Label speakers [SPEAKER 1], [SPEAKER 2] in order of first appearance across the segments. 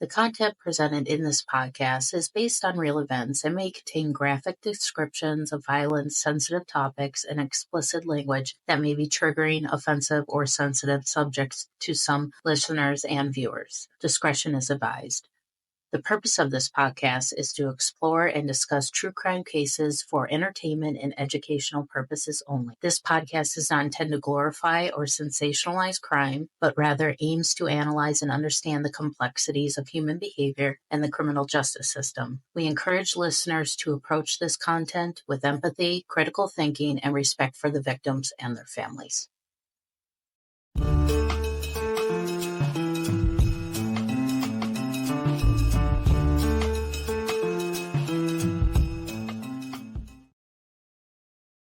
[SPEAKER 1] The content presented in this podcast is based on real events and may contain graphic descriptions of violence, sensitive topics, and explicit language that may be triggering, offensive, or sensitive subjects to some listeners and viewers. Discretion is advised. The purpose of this podcast is to explore and discuss true crime cases for entertainment and educational purposes only. This podcast is not intended to glorify or sensationalize crime, but rather aims to analyze and understand the complexities of human behavior and the criminal justice system. We encourage listeners to approach this content with empathy, critical thinking, and respect for the victims and their families.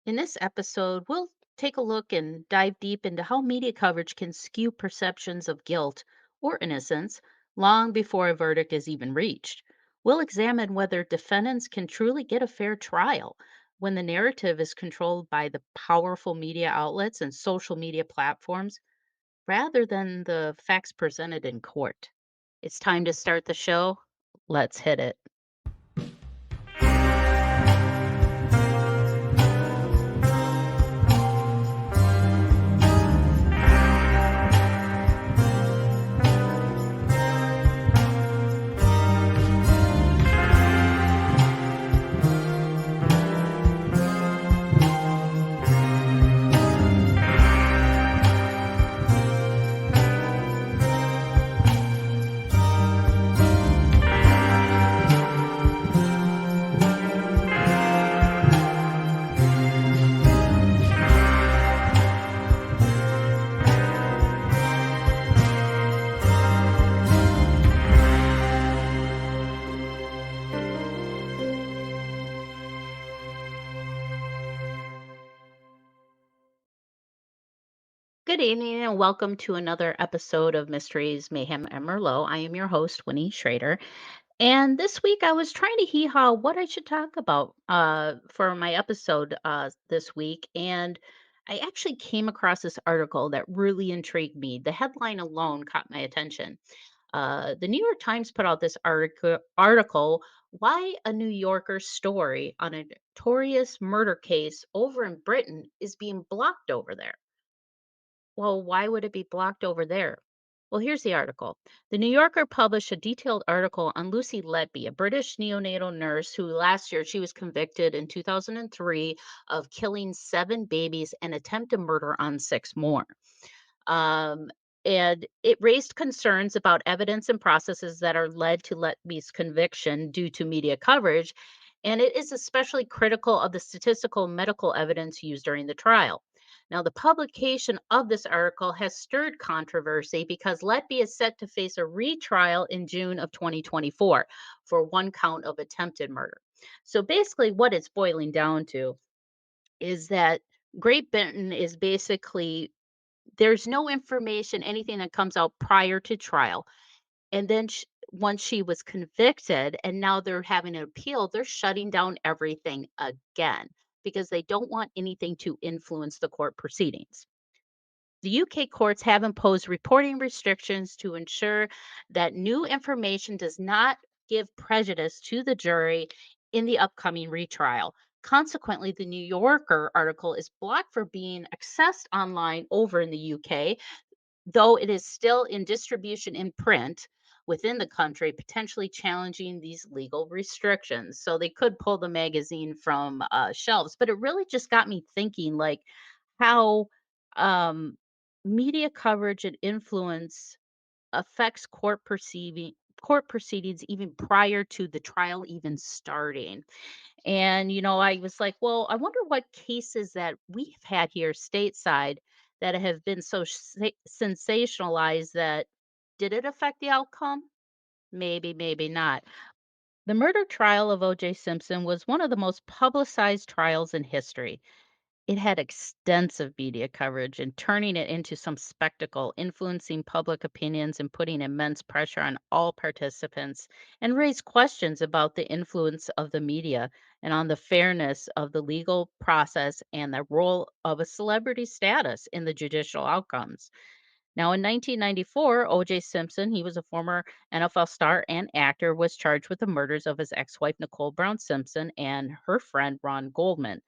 [SPEAKER 2] In this episode, we'll take a look and dive deep into how media coverage can skew perceptions of guilt or innocence long before a verdict is even reached. We'll examine whether defendants can truly get a fair trial when the narrative is controlled by the powerful media outlets and social media platforms rather than the facts presented in court. It's time to start the show. Let's hit it. Good evening and welcome to another episode of Mysteries, Mayhem, and Merlot. I am your host, Winnie Schrader. And this week I was trying to hee-haw what I should talk about for my episode this week. And I actually came across this article that really intrigued me. The headline alone caught my attention. The New York Times put out this article, Why a New Yorker Story on a Notorious Murder Case Over in Britain is Being Blocked Over There. Well, why would it be blocked over there? Well, here's the article. The New Yorker published a detailed article on Lucy Letby, a British neonatal nurse who last year she was convicted in 2003 of killing 7 babies and attempted murder on 6 more. Um, and it raised concerns about evidence and processes that are led to Letby's conviction due to media coverage. And it is especially critical of the statistical and medical evidence used during the trial. Now, the publication of this article has stirred controversy because Letby is set to face a retrial in June of 2024 for 1 count of attempted murder. So basically, what it's boiling down to is that Great Britain is basically there's no information, anything that comes out prior to trial. And then once she was convicted and now they're having an appeal, they're shutting down everything again because they don't want anything to influence the court proceedings. The UK courts have imposed reporting restrictions to ensure that new information does not give prejudice to the jury in the upcoming retrial. Consequently, the New Yorker article is blocked for being accessed online over in the UK, though it is still in distribution in print within the country, potentially challenging these legal restrictions. So they could pull the magazine from shelves, but it really just got me thinking, like how um, media coverage and influence affects court proceedings even prior to the trial even starting. And, I was like, well, I wonder what cases that we've had here stateside that have been so sensationalized that did it affect the outcome? Maybe, maybe not. The murder trial of O.J. Simpson was one of the most publicized trials in history. It had extensive media coverage and turning it into some spectacle, influencing public opinions and putting immense pressure on all participants, and raised questions about the influence of the media and on the fairness of the legal process and the role of a celebrity status in the judicial outcomes. Now, in 1994, O.J. Simpson, he was a former NFL star and actor, was charged with the murders of his ex wife, Nicole Brown Simpson, and her friend, Ron Goldman.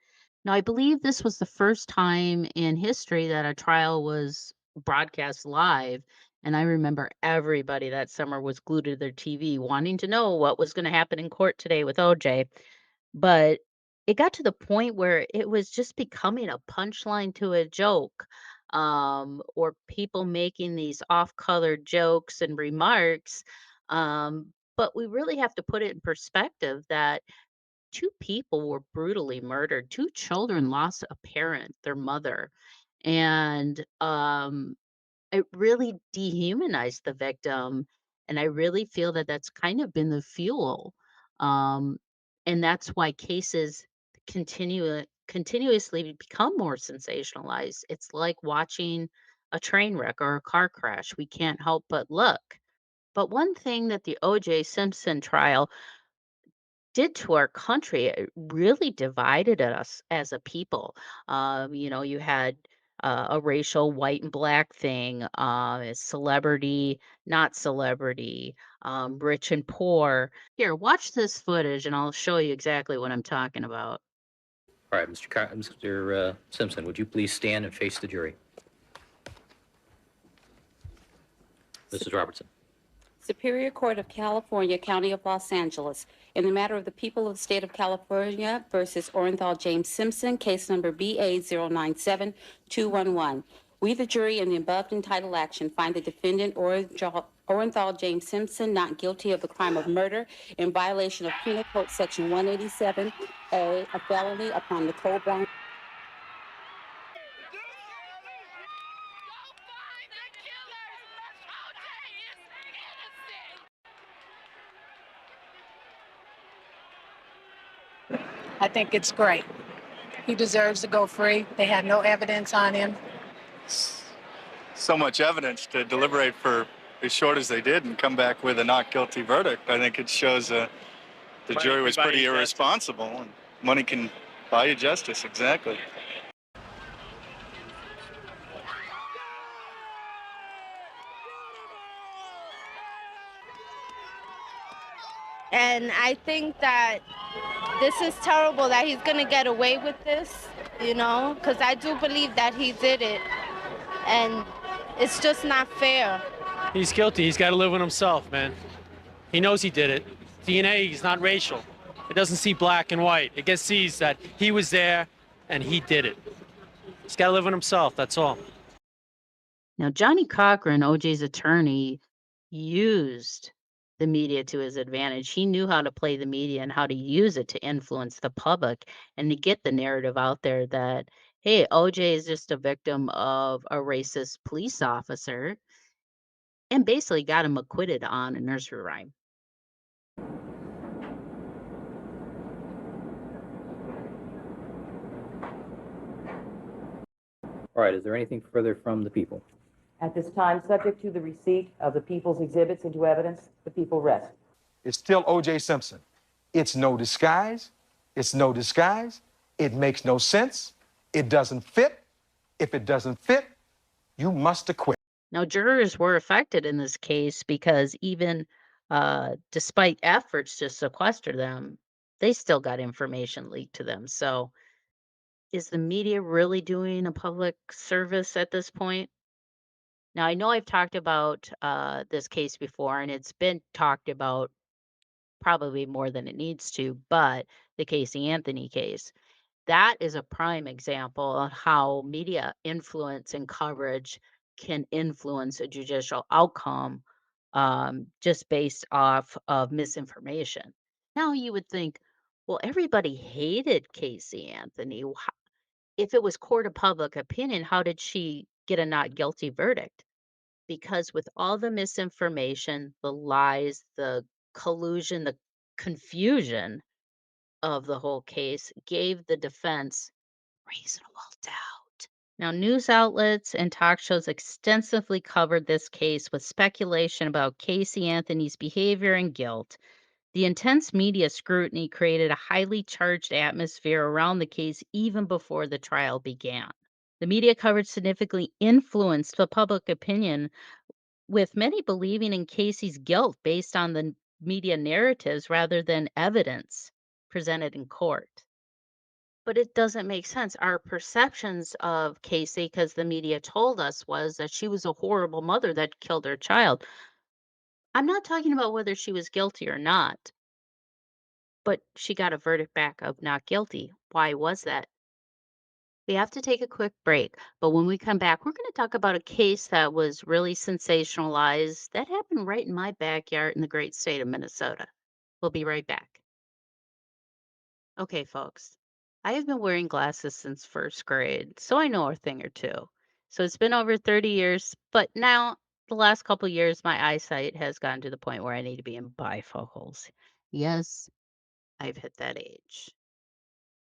[SPEAKER 2] Now, I believe this was the first time in history that a trial was broadcast live. And I remember everybody that summer was glued to their TV wanting to know what was going to happen in court today with OJ. But it got to the point where it was just becoming a punchline to a joke, or people making these off-color jokes and remarks. But we really have to put it in perspective that two people were brutally murdered. Two children lost a parent, their mother, and it really dehumanized the victim, and I really feel that that's kind of been the fuel, um, and that's why cases continuously become more sensationalized. It's like watching a train wreck or a car crash. We can't help but look. But one thing that the O.J. Simpson trial did to our country, it really divided us as a people. You had a racial white and black thing, celebrity, not celebrity, rich and poor. Here, watch this footage and I'll show you exactly what I'm talking about.
[SPEAKER 3] All right, Mr. Simpson, would you please stand and face the jury? Mrs. Robertson.
[SPEAKER 4] Superior Court of California, County of Los Angeles, in the matter of the people of the state of California versus Orenthal James Simpson, case number BA097211. We, the jury, in the above entitled action, find the defendant Orenthal James Simpson not guilty of the crime of murder in violation of Penal Code Section 187A, a felony upon Nicole Brown.
[SPEAKER 5] I think it's great. He deserves to go free. They had no evidence on him.
[SPEAKER 6] So much evidence to deliberate for as short as they did and come back with a not guilty verdict. I think it shows the jury was pretty irresponsible, and money can buy you justice. Exactly.
[SPEAKER 7] And I think that this is terrible that he's going to get away with this, because I do believe that he did it. And it's just not fair.
[SPEAKER 8] He's guilty. He's got to live with himself, man. He knows he did it. DNA is not racial. It doesn't see black and white. It just sees that he was there and he did it. He's got to live with himself. That's all.
[SPEAKER 2] Now, Johnny Cochran, OJ's attorney, used the media to his advantage. He knew how to play the media and how to use it to influence the public and to get the narrative out there that, hey, OJ is just a victim of a racist police officer, and basically got him acquitted on a nursery rhyme.
[SPEAKER 3] All right, is there anything further from the people?
[SPEAKER 9] At this time, subject to the receipt of the people's exhibits into evidence, the people rest.
[SPEAKER 10] It's still O.J. Simpson. It's no disguise. It's no disguise. It makes no sense. It doesn't fit. If it doesn't fit, you must acquit.
[SPEAKER 2] Now, jurors were affected in this case because even despite efforts to sequester them, they still got information leaked to them. So is the media really doing a public service at this point? Now, I know I've talked about this case before, and it's been talked about probably more than it needs to, but the Casey Anthony case, that is a prime example of how media influence and coverage can influence a judicial outcome, just based off of misinformation. Now, you would think, well, everybody hated Casey Anthony. If it was court of public opinion, how did she get a not guilty verdict? Because with all the misinformation, the lies, the collusion, the confusion of the whole case gave the defense reasonable doubt. Now, news outlets and talk shows extensively covered this case with speculation about Casey Anthony's behavior and guilt. The intense media scrutiny created a highly charged atmosphere around the case even before the trial began. The media coverage significantly influenced the public opinion, with many believing in Casey's guilt based on the media narratives rather than evidence presented in court. But it doesn't make sense. Our perceptions of Casey, because the media told us, was that she was a horrible mother that killed her child. I'm not talking about whether she was guilty or not, but she got a verdict back of not guilty. Why was that? We have to take a quick break, but when we come back, we're going to talk about a case that was really sensationalized that happened right in my backyard in the great state of Minnesota. We'll be right back. Okay, folks, I have been wearing glasses since first grade, so I know a thing or two. So it's been over 30 years, but now the last couple years, my eyesight has gotten to the point where I need to be in bifocals. Yes, I've hit that age.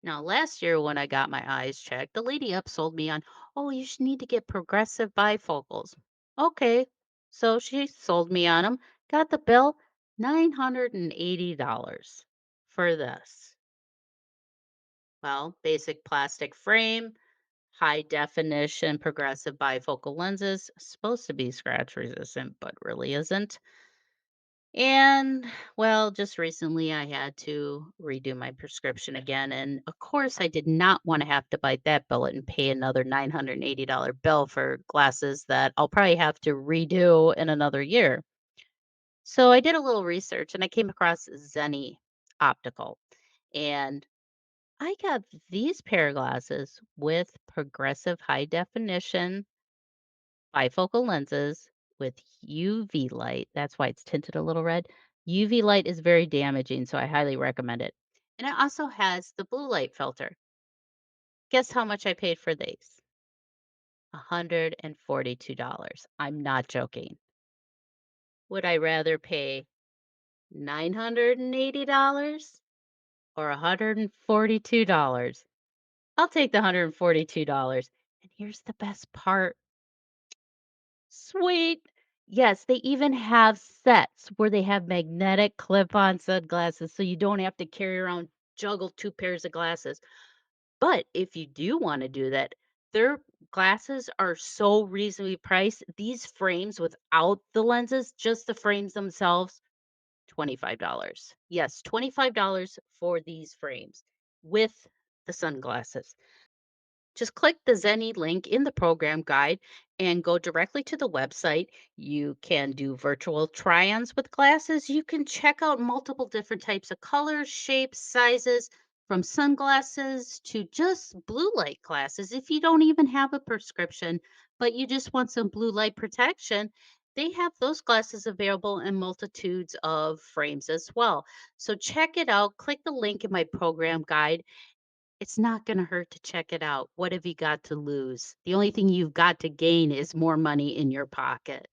[SPEAKER 2] Now, last year when I got my eyes checked, the lady upsold me on, oh, you should need to get progressive bifocals. Okay, so she sold me on them. Got the bill, $980 for this. Well, basic plastic frame, high definition progressive bifocal lenses, supposed to be scratch resistant, but really isn't. And well, just recently I had to redo my prescription again. And of course, I did not want to have to bite that bullet and pay another $980 bill for glasses that I'll probably have to redo in another year. So I did a little research and I came across Zenni Optical. And I got these pair of glasses with progressive high definition bifocal lenses with UV light. That's why it's tinted a little red. UV light is very damaging, so I highly recommend it. And it also has the blue light filter. Guess how much I paid for these? $142. I'm not joking. Would I rather pay $980 or $142? I'll take the $142. And here's the best part. Sweet. Yes, they even have sets where they have magnetic clip-on sunglasses so you don't have to carry around juggle 2 pairs of glasses. But if you do wanna do that, their glasses are so reasonably priced. These frames without the lenses, just the frames themselves, $25. Yes, $25 for these frames with the sunglasses. Just click the Zenni link in the program guide and go directly to the website. You can do virtual try-ons with glasses. You can check out multiple different types of colors, shapes, sizes, from sunglasses to just blue light glasses. If you don't even have a prescription, but you just want some blue light protection, they have those glasses available in multitudes of frames as well. So check it out. Click the link in my program guide. It's not gonna hurt to check it out. What have you got to lose? The only thing you've got to gain is more money in your pocket.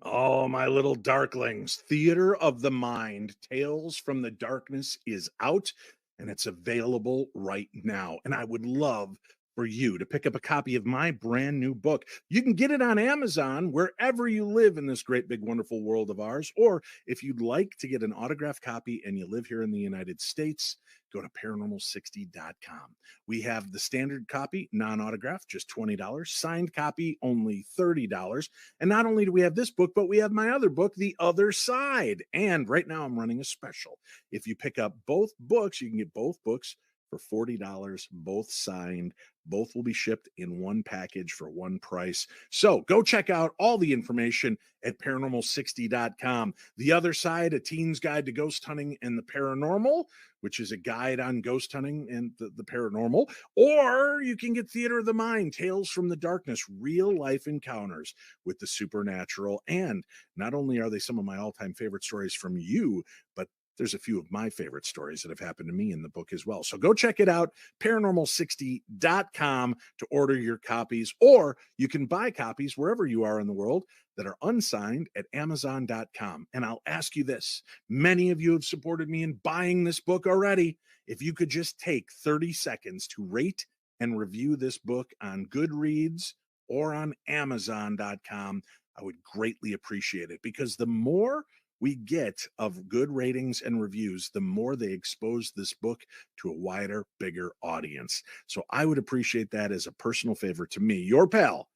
[SPEAKER 11] Oh, my little darklings. Theater of the Mind, Tales from the Darkness is out and it's available right now. And I would love for you to pick up a copy of my brand new book. You can get it on Amazon wherever you live in this great, big, wonderful world of ours. Or if you'd like to get an autographed copy and you live here in the United States, go to paranormal60.com. We have the standard copy, non autographed, just $20, signed copy, only $30. And not only do we have this book, but we have my other book, The Other Side. And right now I'm running a special. If you pick up both books, you can get both books for $40, both signed. Both will be shipped in one package for one price. So go check out all the information at paranormal60.com. The Other Side, a teen's guide to ghost hunting and the paranormal, which is a guide on ghost hunting and the paranormal. Or you can get Theater of the Mind, Tales from the Darkness, real life encounters with the supernatural. And not only are they some of my all-time favorite stories from you, but there's a few of my favorite stories that have happened to me in the book as well. So go check it out, paranormal60.com, to order your copies, or you can buy copies wherever you are in the world that are unsigned at amazon.com. And I'll ask you this. Many of you have supported me in buying this book already. If you could just take 30 seconds to rate and review this book on Goodreads or on amazon.com, I would greatly appreciate it, because the more we get of good ratings and reviews, the more they expose this book to a wider, bigger audience. So I would appreciate that as a personal favor to me, your pal,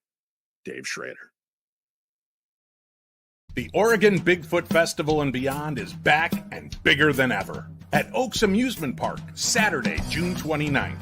[SPEAKER 11] Dave Schrader. The Oregon Bigfoot Festival and Beyond is back and bigger than ever at Oaks Amusement Park, Saturday, June 29th.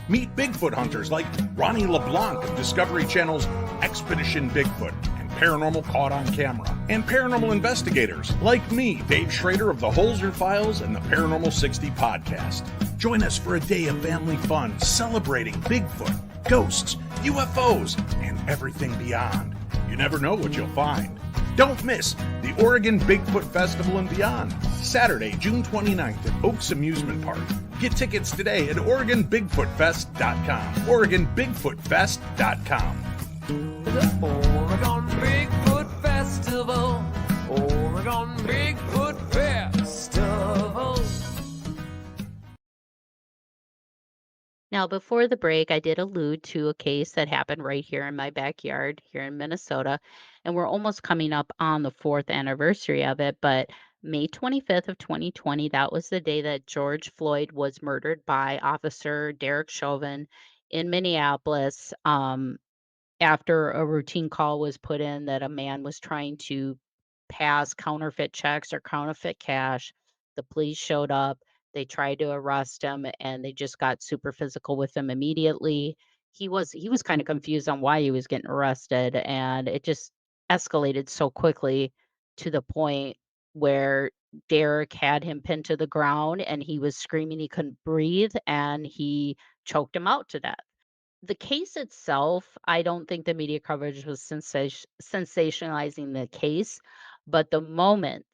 [SPEAKER 11] Meet Bigfoot hunters like Ronnie LeBlanc of Discovery Channel's Expedition Bigfoot and Paranormal Caught on Camera, and paranormal investigators like me, Dave Schrader of the Holzer Files and the Paranormal 60 podcast. Join us for a day of family fun celebrating Bigfoot, ghosts, UFOs, and everything beyond. You never know what you'll find. Don't miss the Oregon Bigfoot Festival and Beyond, Saturday, June 29th at Oaks Amusement Park. Get tickets today at OregonBigfootFest.com. OregonBigfootFest.com.
[SPEAKER 12] The Oregon Bigfoot Festival. Oregon Bigfoot Festival.
[SPEAKER 2] Now, before the break, I did allude to a case that happened right here in my backyard here in Minnesota, and we're almost coming up on the 4th anniversary of it. But May 25th of 2020, that was the day that George Floyd was murdered by Officer Derek Chauvin in Minneapolis, after a routine call was put in that a man was trying to pass counterfeit checks or counterfeit cash. The police showed up. They tried to arrest him, and they just got super physical with him immediately. He was kind of confused on why he was getting arrested, and it just escalated so quickly to the point where Derek had him pinned to the ground, and he was screaming he couldn't breathe, and he choked him out to death. The case itself, I don't think the media coverage was sensationalizing the case, but the moment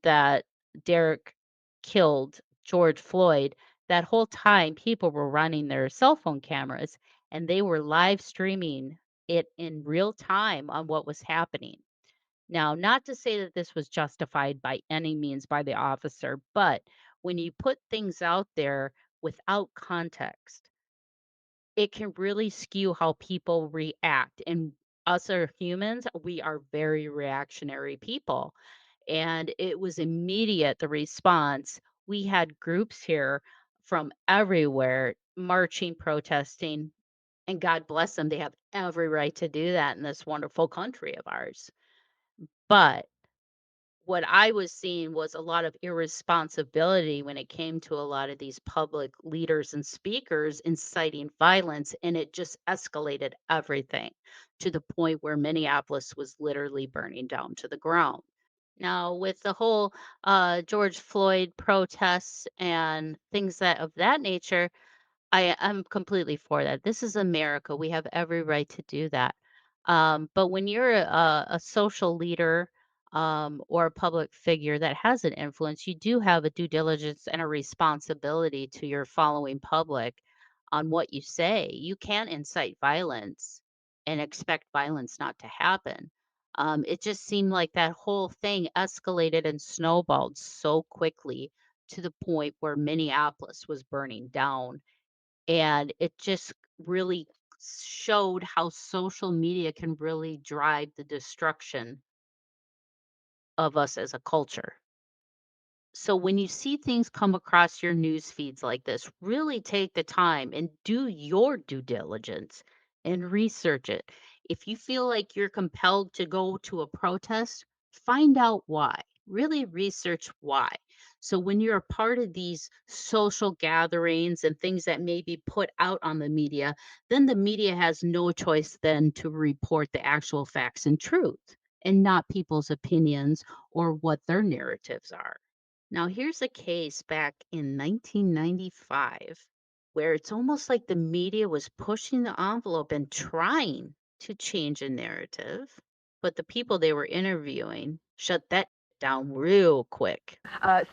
[SPEAKER 2] that Derek killed George Floyd, that whole time people were running their cell phone cameras and they were live streaming it in real time on what was happening. Now, not to say that this was justified by any means by the officer, but when you put things out there without context, it can really skew how people react. And us are humans, we are very reactionary people. And it was immediate, the response. We had groups here from everywhere marching, protesting, and God bless them. They have every right to do that in this wonderful country of ours. But what I was seeing was a lot of irresponsibility when it came to a lot of these public leaders and speakers inciting violence, and it just escalated everything to the point where Minneapolis was literally burning down to the ground. Now, with the whole George Floyd protests and things that of that nature, I'm completely for that. This is America. We have every right to do that. But when you're a social leader, or a public figure that has an influence, you do have a due diligence and a responsibility to your following public on what you say. You can't incite violence and expect violence not to happen. It just seemed like that whole thing escalated and snowballed so quickly to the point where Minneapolis was burning down. And it just really showed how social media can really drive the destruction of us as a culture. So when you see things come across your news feeds like this, really take the time and do your due diligence and research it. If you feel like you're compelled to go to a protest, find out why. Really research why. So when you're a part of these social gatherings and things that may be put out on the media, then the media has no choice then to report the actual facts and truth and not people's opinions or what their narratives are. Now, here's a case back in 1995 where it's almost like the media was pushing the envelope and trying to change a narrative, but the people they were interviewing shut that down real quick.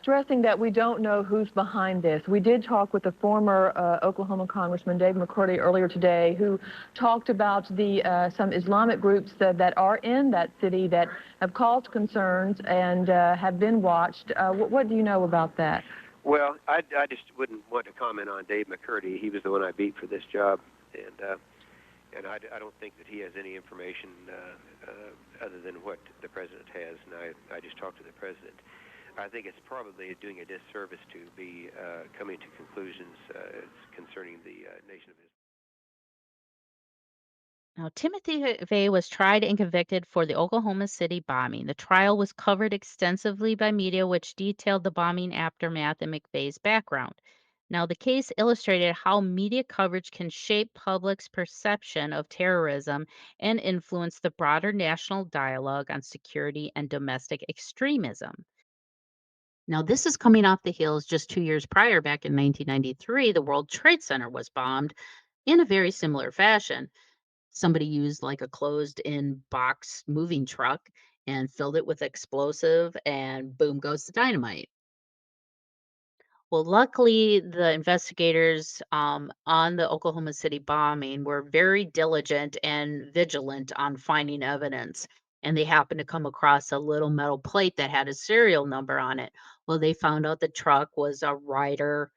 [SPEAKER 13] Stressing that we don't know who's behind this. We did talk with the former Oklahoma Congressman Dave McCurdy earlier today, who talked about the some Islamic groups that are in that city that have caused concerns and have been watched. What do you know about that?
[SPEAKER 14] Well, I just wouldn't want to comment on Dave McCurdy. He was the one I beat for this job, and and I don't think that he has any information other than what the president has, and I just talked to the president. I think it's probably doing a disservice to be coming to conclusions concerning the Nation of Islam.
[SPEAKER 2] Now, Timothy McVeigh was tried and convicted for the Oklahoma City bombing. The trial was covered extensively by media, which detailed the bombing aftermath and McVeigh's background. Now, the case illustrated how media coverage can shape public's perception of terrorism and influence the broader national dialogue on security and domestic extremism. Now, this is coming off the heels just 2 years prior, back in 1993, the World Trade Center was bombed in a very similar fashion. Somebody used like a closed in box moving truck and filled it with explosive, and boom goes the dynamite. Well, luckily, the investigators on the Oklahoma City bombing were very diligent and vigilant on finding evidence. And they happened to come across a little metal plate that had a serial number on it. Well, they found out the truck was a Ryder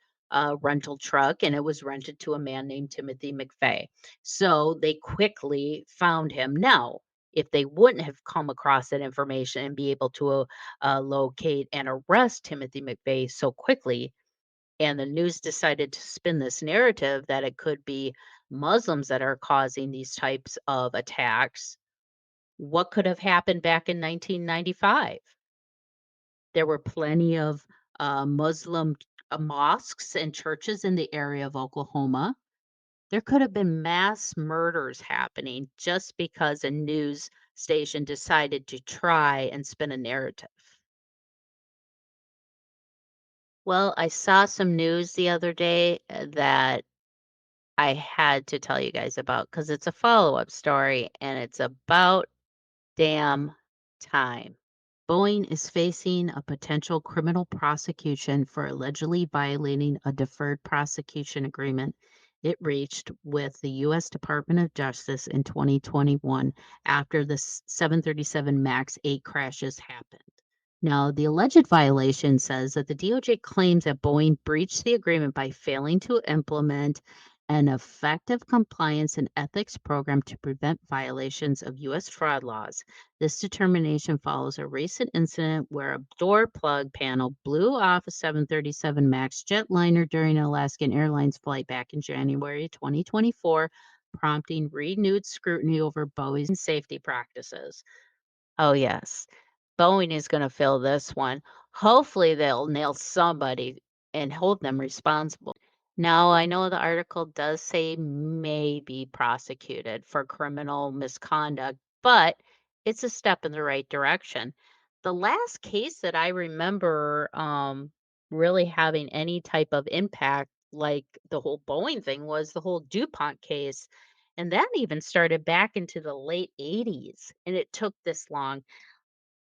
[SPEAKER 2] rental truck, and it was rented to a man named Timothy McVeigh. So they quickly found him. Now, if they wouldn't have come across that information and be able to locate and arrest Timothy McVeigh so quickly, and the news decided to spin this narrative that it could be Muslims that are causing these types of attacks, what could have happened back in 1995? There were plenty of Muslim mosques and churches in the area of Oklahoma. There could have been mass murders happening just because a news station decided to try and spin a narrative. Well, I saw some news the other day that I had to tell you guys about because it's a follow-up story and it's about damn time. Boeing is facing a potential criminal prosecution for allegedly violating a deferred prosecution agreement it reached with the U.S. Department of Justice in 2021 after the 737 MAX 8 crashes happened. Now, the alleged violation says that the DOJ claims that Boeing breached the agreement by failing to implement an effective compliance and ethics program to prevent violations of U.S. fraud laws. This determination follows a recent incident where a door plug panel blew off a 737 MAX jetliner during an Alaskan Airlines flight back in January 2024, prompting renewed scrutiny over Boeing's safety practices. Oh, yes. Boeing is gonna fill this one. Hopefully, they'll nail somebody and hold them responsible. Now, I know the article does say may be prosecuted for criminal misconduct, but it's a step in the right direction. The last case that I remember really having any type of impact, like the whole Boeing thing, was the whole DuPont case. And that even started back into the late 80s, and it took this long.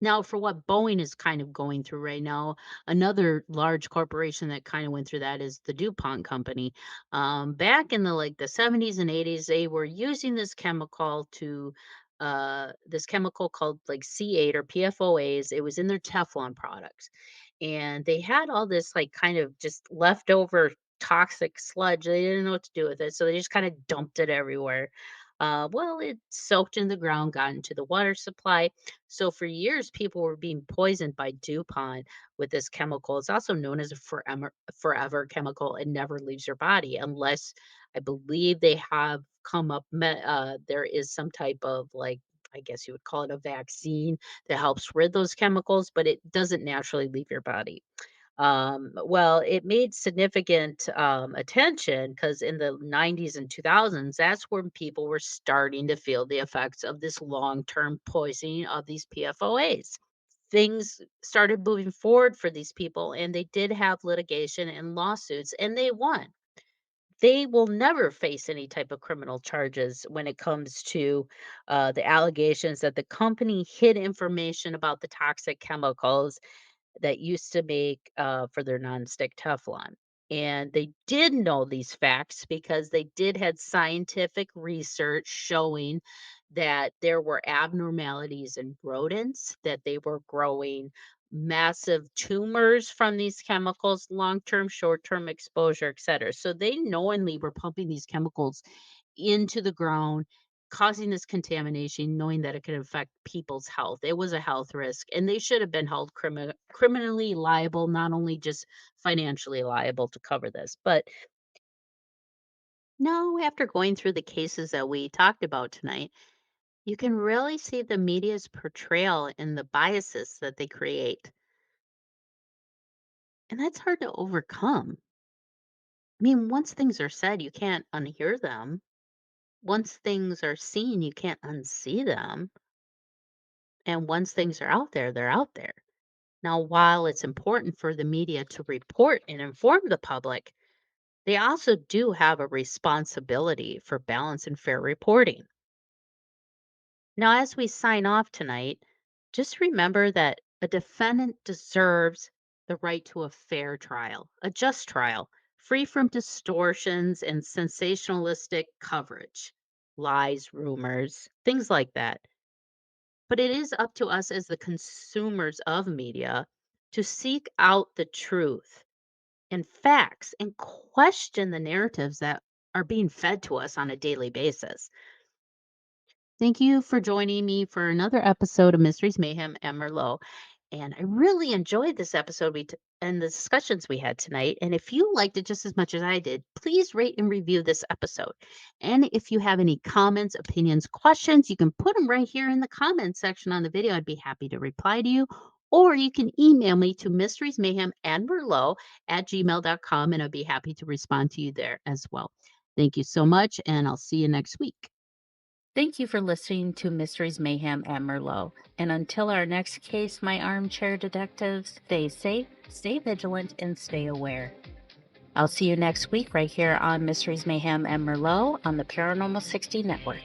[SPEAKER 2] Now, for what Boeing is kind of going through right now, another large corporation that kind of went through that is the DuPont company. Back in the 70s and 80s, they were using this chemical called like C8 or PFOAs. It was in their Teflon products, and they had all this like kind of just leftover toxic sludge. They didn't know what to do with it, so they just kind of dumped it everywhere. Well, it soaked in the ground, got into the water supply. So for years, people were being poisoned by DuPont with this chemical. It's also known as a forever chemical. It never leaves your body unless I believe they have come up. There is some type of like, I guess you would call it a vaccine that helps rid those chemicals, but it doesn't naturally leave your body. Well, it made significant attention because in the 90s and 2000s, that's when people were starting to feel the effects of this long term poisoning of these PFOAs. Things started moving forward for these people, and they did have litigation and lawsuits, and they won. They will never face any type of criminal charges when it comes to the allegations that the company hid information about the toxic chemicals that used to make for their nonstick Teflon. And they did know these facts because they did had scientific research showing that there were abnormalities in rodents, that they were growing massive tumors from these chemicals, long-term, short-term exposure, et cetera. So they knowingly were pumping these chemicals into the ground causing this contamination, knowing that it could affect people's health. It was a health risk, and they should have been held criminally liable, not only just financially liable to cover this. But no, after going through the cases that we talked about tonight, you can really see the media's portrayal and the biases that they create. And that's hard to overcome. I mean, once things are said, you can't unhear them. Once things are seen, you can't unsee them. And once things are out there, they're out there. Now, while it's important for the media to report and inform the public, they also do have a responsibility for balance and fair reporting. Now, as we sign off tonight, just remember that a defendant deserves the right to a fair trial, a just trial, free from distortions and sensationalistic coverage, lies, rumors, things like that. But it is up to us as the consumers of media to seek out the truth and facts and question the narratives that are being fed to us on a daily basis. Thank you for joining me for another episode of Mysteries, Mayhem, and Merlot. And I really enjoyed this episode and the discussions we had tonight. And if you liked it just as much as I did, please rate and review this episode. And if you have any comments, opinions, questions, you can put them right here in the comments section on the video. I'd be happy to reply to you. Or you can email me to mysteriesmayhemandmerlot@gmail.com, and I'd be happy to respond to you there as well. Thank you so much, and I'll see you next week. Thank you for listening to Mysteries, Mayhem, and Merlot. And until our next case, my armchair detectives, stay safe, stay vigilant, and stay aware. I'll see you next week right here on Mysteries, Mayhem, and Merlot on the Paranormal 60 Network.